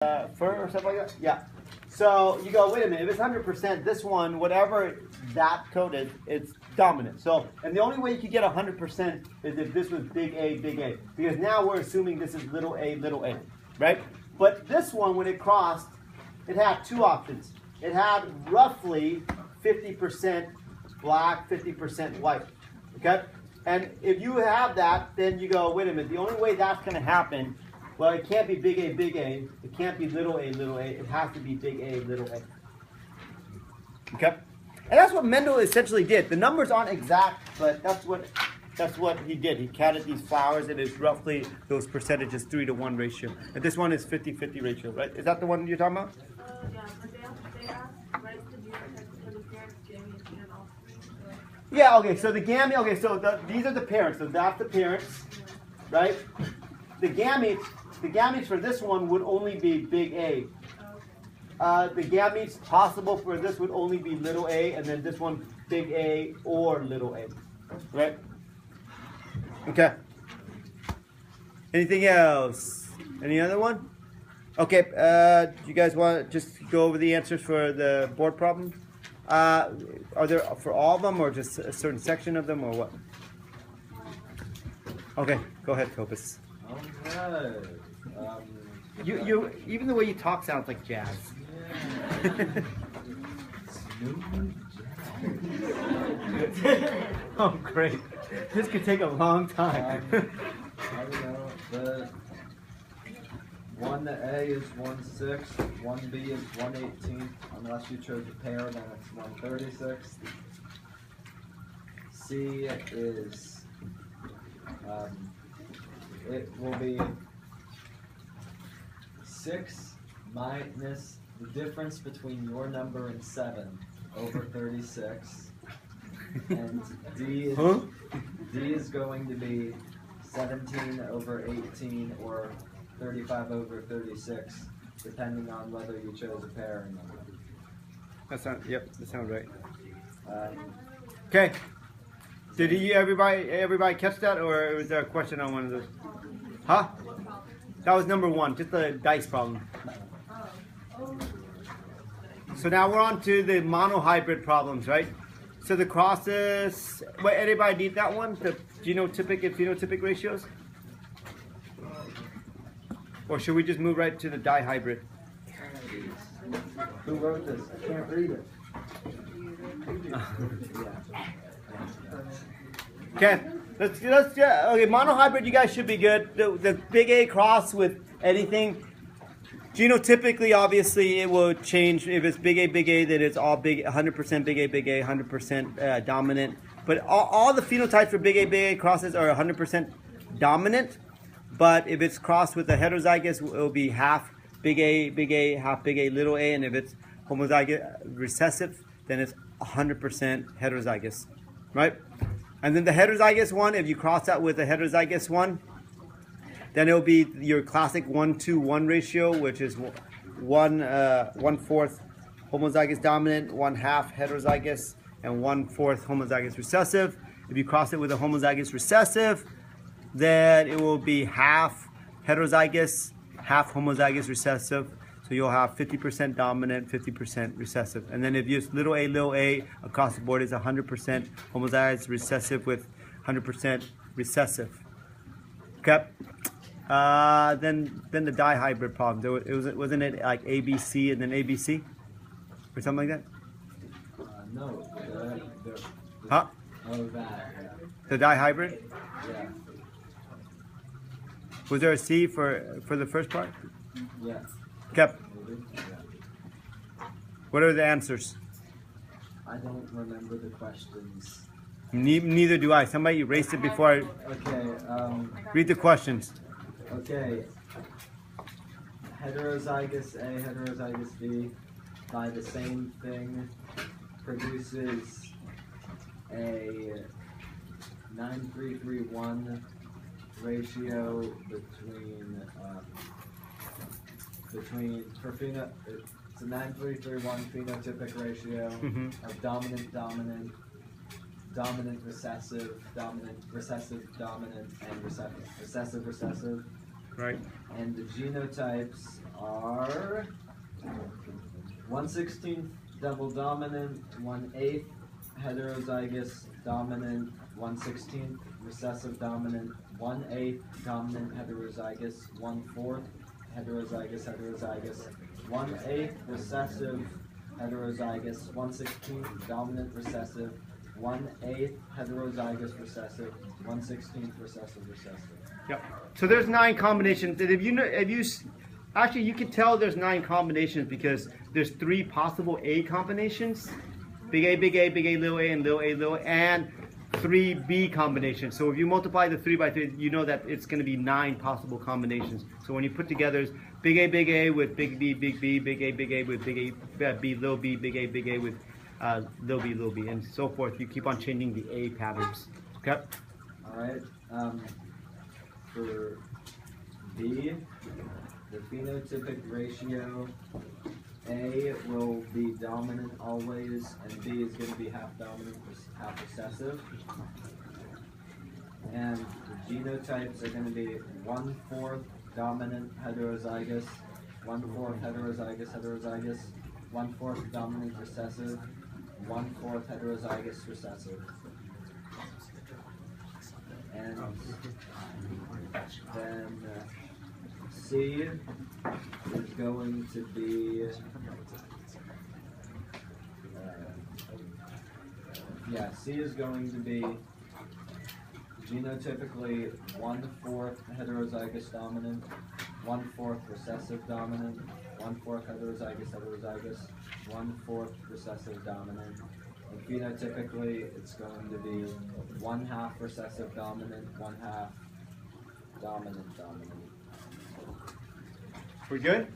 fur or something like that? Yeah. So you go, wait a minute, if it's 100%, this one, whatever that code is, it's dominant. So, and the only way you could get 100% is if this was big A, because now we're assuming this is little a, right? But this one, when it crossed, it had two options. It had roughly 50% black, 50% white, okay? And if you have that, then you go, wait a minute, the only way that's going to happen, well, it can't be big A, it can't be little a, it has to be big A, little a. Okay? And that's what Mendel essentially did. The numbers aren't exact, but that's what he did. He counted these flowers, and it's roughly those percentages 3-to-1 ratio. And this one is 50-50 ratio, right? Is that the one you're talking about? Yeah, but they asked, what is the genotype for the parents, Jamie and offspring? Yeah, okay, so the gamete, okay, so these are the parents. So that's the parents, right? The gametes for this one would only be big A. The gametes possible for this would only be little a, and then this one big A or little a, right? Okay. Anything else? Any other one? Okay. Do you guys want to just go over the answers for the board problems? Are there for all of them, or just a certain section of them, or what? Okay. Go ahead, Copus. Okay. You even the way you talk sounds like jazz. Yeah. Oh, great. This could take a long time. I don't know. The 1A is 1/6, 1B is 1/18. Unless you chose a pair, then it's 1/36. C is it will be 6 minus the difference between your number and 7 over 36. And D is going to be 17 over 18 or 35 over 36, depending on whether you chose a pair or not. That sounds right. Um, Okay. Did everybody catch that, or was there a question on one of those? Huh? That was number 1, just the dice problem. So now we're on to the monohybrid problems, right? So the crosses, wait, anybody need that one? The genotypic and phenotypic ratios? Or should we just move right to the dihybrid? Who wrote this? I can't read it. Okay, let's okay, monohybrid, you guys should be good. The big A cross with anything. Genotypically, obviously, it will change. If it's big A, then it's all big, 100% big A, 100% dominant. But all the phenotypes for big A crosses are 100% dominant. But if it's crossed with a heterozygous, it will be half big A, half big A, little a. And if it's homozygous recessive, then it's 100% heterozygous, right? And then the heterozygous one, if you cross that with a heterozygous one, then it will be your classic 1-to-1 ratio, which is 1/4 homozygous dominant, 1/2 heterozygous, and 1/4 homozygous recessive. If you cross it with a homozygous recessive, then it will be half heterozygous, half homozygous recessive. So you'll have 50% dominant, 50% recessive. And then if you use little a across the board is 100% homozygous recessive with 100% recessive. Okay. Then the dihybrid problem. Wasn't it like ABC and then ABC or something like that? No. Huh? Oh, that. Yeah. The dihybrid? Yeah. Was there a C for the first part? Yeah. Okay. Yeah. What are the answers? I don't remember the questions. Neither do I. Somebody erased it before I Okay. read the questions. Okay. Heterozygous A, heterozygous B, by the same thing, produces a 9:3:1 ratio between it's a 9:3:1 phenotypic ratio of dominant recessive, and recessive. Right. And the genotypes are 1/16 double dominant, 1/8 heterozygous dominant, 1/16 recessive dominant, 1/8 dominant heterozygous, 1/4 heterozygous heterozygous, 1/8 recessive heterozygous, 1/16 dominant recessive, 1/8 heterozygous recessive, 1/16 recessive recessive. Yep. So there's 9 combinations. And actually you can tell there's 9 combinations because there's 3 possible A combinations. Big A, big A, big A, little A, and little A, little A, and 3 B combinations. So if you multiply the 3 by 3, you know that it's going to be 9 possible combinations. So when you put together it's big A with big B, big A with big A, B, little B, big A with little b, and so forth. You keep on changing the A patterns. Okay? Alright, for B, the phenotypic ratio, A will be dominant always, and B is going to be half dominant, half recessive. And the genotypes are going to be 1/4 dominant heterozygous, 1/4 heterozygous heterozygous, 1/4 dominant recessive, 1/4 heterozygous recessive. And then C is going to be C is going to be genotypically 1/4 heterozygous dominant, 1/4 recessive dominant, 1/4 heterozygous heterozygous, 1/4 recessive dominant. And phenotypically, it's going to be 1/2 recessive dominant, 1/2 dominant dominant. We're good?